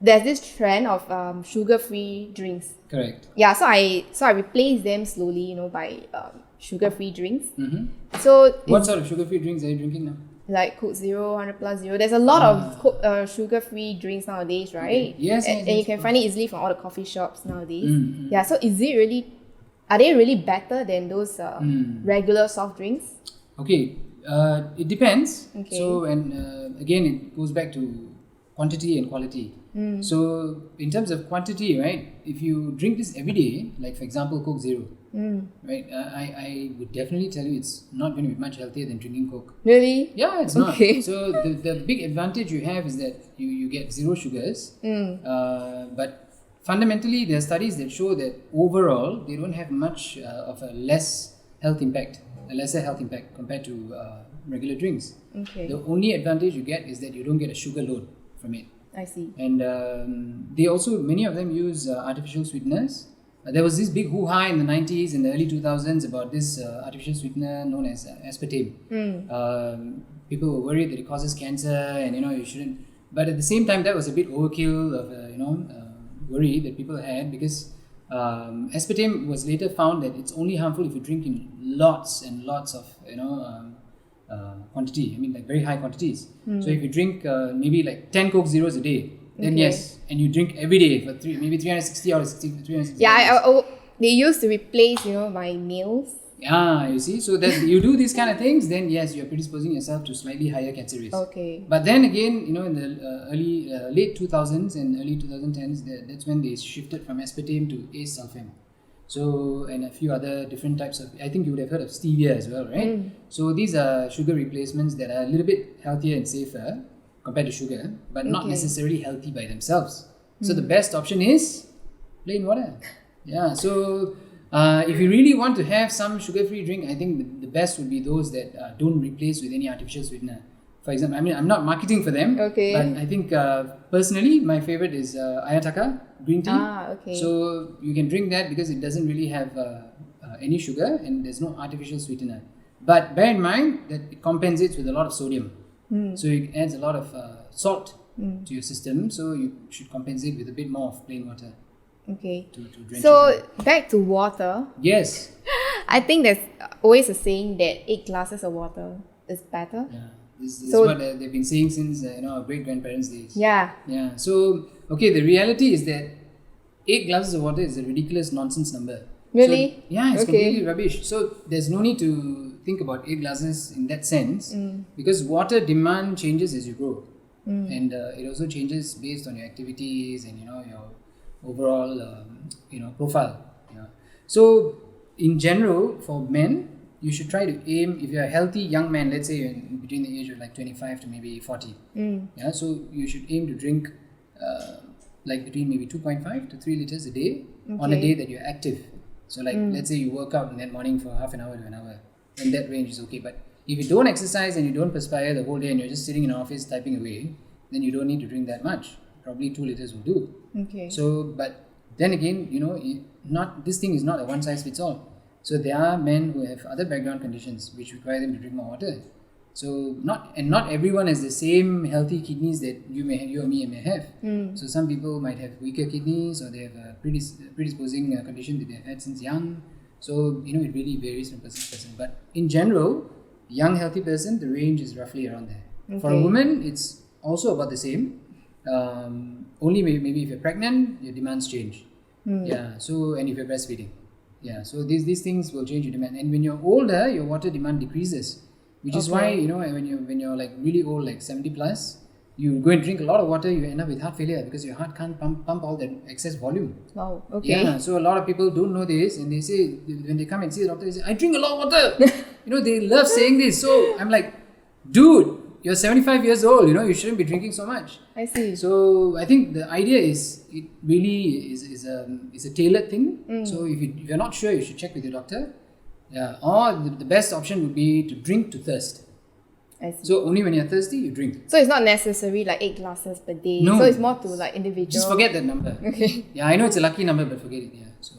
there's this trend of sugar-free drinks. Correct. Yeah, so I replace them slowly, by sugar-free drinks. Mm-hmm. So What sort of sugar-free drinks are you drinking now? like Coke Zero, 100+ Zero. There's a lot of sugar-free drinks nowadays, right? Okay. Yes, and you can find it easily from all the coffee shops nowadays. Mm-hmm. Yeah, so are they really better than those regular soft drinks? Okay, it depends. Okay. So, and again, it goes back to quantity and quality. So, in terms of quantity, right, if you drink this every day, like for example, Coke Zero, right, I would definitely tell you it's not going to be much healthier than drinking Coke. Really? Yeah, it's Okay. not. So, the big advantage you have is that you get zero sugars, but fundamentally, there are studies that show that overall, they don't have much of a lesser health impact compared to regular drinks. Okay. The only advantage you get is that you don't get a sugar load from it. I see. And they also, many of them use artificial sweeteners. There was this big hoo-ha in the 90s and the early 2000s about this artificial sweetener known as aspartame. People were worried that it causes cancer and, you shouldn't. But at the same time, that was a bit overkill of, worry that people had because aspartame was later found that it's only harmful if you drink in lots and lots of quantity. I mean, like very high quantities. So if you drink maybe like 10 Coke Zeros a day, then yes, and you drink every day for maybe 360 or 360. Yeah, they used to replace my meals. Yeah, you see, so that you do these kind of things, then yes, you're predisposing yourself to slightly higher cancer risk. Okay. But then again, in the late 2000s and early 2010s, that's when they shifted from aspartame to ace-sulfame. So, and a few other different types of, I think you would have heard of stevia as well, right? So these are sugar replacements that are a little bit healthier and safer compared to sugar, but not necessarily healthy by themselves. So the best option is plain water. Yeah, so if you really want to have some sugar-free drink, I think the best would be those that don't replace with any artificial sweetener. For example, I mean, I'm not marketing for them, but I think personally, my favorite is Ayataka green tea. Okay. So you can drink that because it doesn't really have any sugar and there's no artificial sweetener. But bear in mind that it compensates with a lot of sodium. So it adds a lot of salt to your system. So you should compensate with a bit more of plain water. Okay. To drench so it. Back to water. Yes. I think there's always a saying that 8 glasses of water is better. Yeah. This is what they've been saying since our great grandparents' days. Yeah. Yeah. So the reality is that 8 glasses of water is a ridiculous nonsense number. Really? So, yeah, it's completely rubbish. So there's no need to think about 8 glasses in that sense because water demand changes as you grow, and it also changes based on your activities and your overall profile. Yeah. So in general, for men, you should try to aim, if you're a healthy young man, let's say you're in between the age of like 25 to maybe 40. Yeah, so you should aim to drink like between maybe 2.5 to 3 liters a day on a day that you're active. So like let's say you work out in that morning for half an hour to an hour, then that range is okay. But if you don't exercise and you don't perspire the whole day and you're just sitting in an office typing away, then you don't need to drink that much. Probably 2 liters will do. Okay. So, but then again, this thing is not a one size fits all. So there are men who have other background conditions which require them to drink more water. So not everyone has the same healthy kidneys that you or me may have. So some people might have weaker kidneys or they have a predisposing condition that they've had since young. So it really varies from person to person. But in general, young healthy person, the range is roughly around there. Okay. For a woman, it's also about the same. Only maybe if you're pregnant, your demands change. Yeah. So and if you're breastfeeding. Yeah, so these things will change your demand, and when you're older, your water demand decreases, which is why when you're like really old, like 70 plus, you go and drink a lot of water, you end up with heart failure because your heart can't pump all that excess volume. Wow. Okay. Yeah, so a lot of people don't know this, and they say when they come and see the doctor, they say, "I drink a lot of water." They love saying this. So I'm like, dude, you're 75 years old. You shouldn't be drinking so much. I see. So I think the idea is it really is a tailored thing. So if you're not sure, you should check with your doctor. Yeah. Or the best option would be to drink to thirst. I see. So only when you're thirsty, you drink. So it's not necessary like 8 glasses per day. No. So it's more to like individual. Just forget that number. Okay. Yeah, I know it's a lucky number, but forget it. Yeah. So.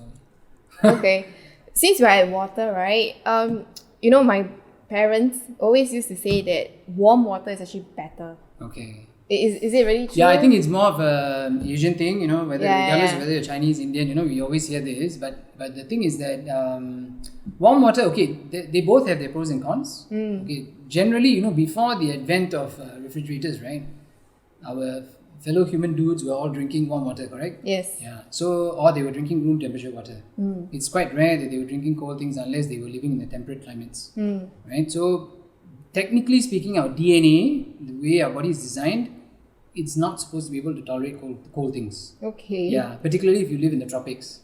Okay. Since we're at water, right? My parents always used to say that warm water is actually better. Okay. Is it really true? Yeah, I think it's more of a Asian thing, you know, whether regardless of Yeah. whether you're Chinese, Indian, you know, we always hear this. But the thing is that warm water, okay, they both have their pros and cons. Okay, generally, you know, before the advent of refrigerators, right, our fellow human dudes were all drinking warm water, correct? Yes. Yeah. So, or they were drinking room temperature water. It's quite rare that they were drinking cold things unless they were living in the temperate climates, right? So, technically speaking, our DNA, the way our body is designed, it's not supposed to be able to tolerate cold things. Okay. Yeah, particularly if you live in the tropics.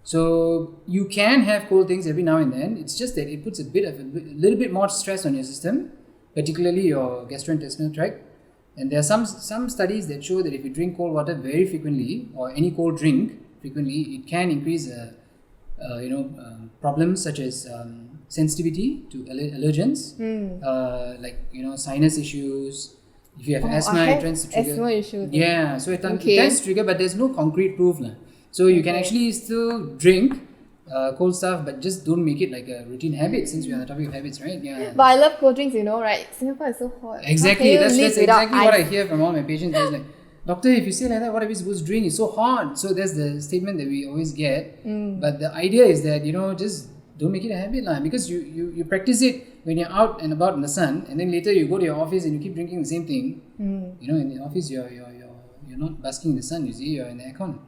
So you can have cold things every now and then. It's just that it puts a little bit more stress on your system, particularly your gastrointestinal tract. And there are some studies that show that if you drink cold water very frequently, or any cold drink frequently, it can increase problems such as sensitivity to allergens, like, you know, sinus issues. If you have asthma, it tends to trigger. Asthma issues. Yeah, so it tends to trigger, but there's no concrete proof. So you can actually still drink cold stuff, but just don't make it like a routine habit, since we're on the topic of habits, right? Yeah. But I love cold drinks, you know, right? Singapore is so hot. Exactly, How can that's you live without exactly what I ice? hear from all my patients. They're like, doctor, if you say like that, what are we supposed to drink? It's so hot. So that's the statement that we always get. But the idea is that, you know, just don't make it a habit, because you practice it when you're out and about in the sun, and then later you go to your office and you keep drinking the same thing. You know, in the office you're not basking in the sun, you see, you're in the aircon.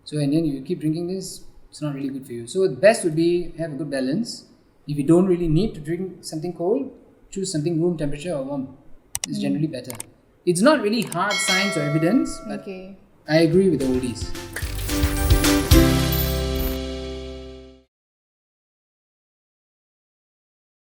So, and then you keep drinking this, it's not really good for you. So the best would be have a good balance. If you don't really need to drink something cold, choose something room temperature or warm. It's generally better. It's not really hard science or evidence, but Okay. I agree with the oldies.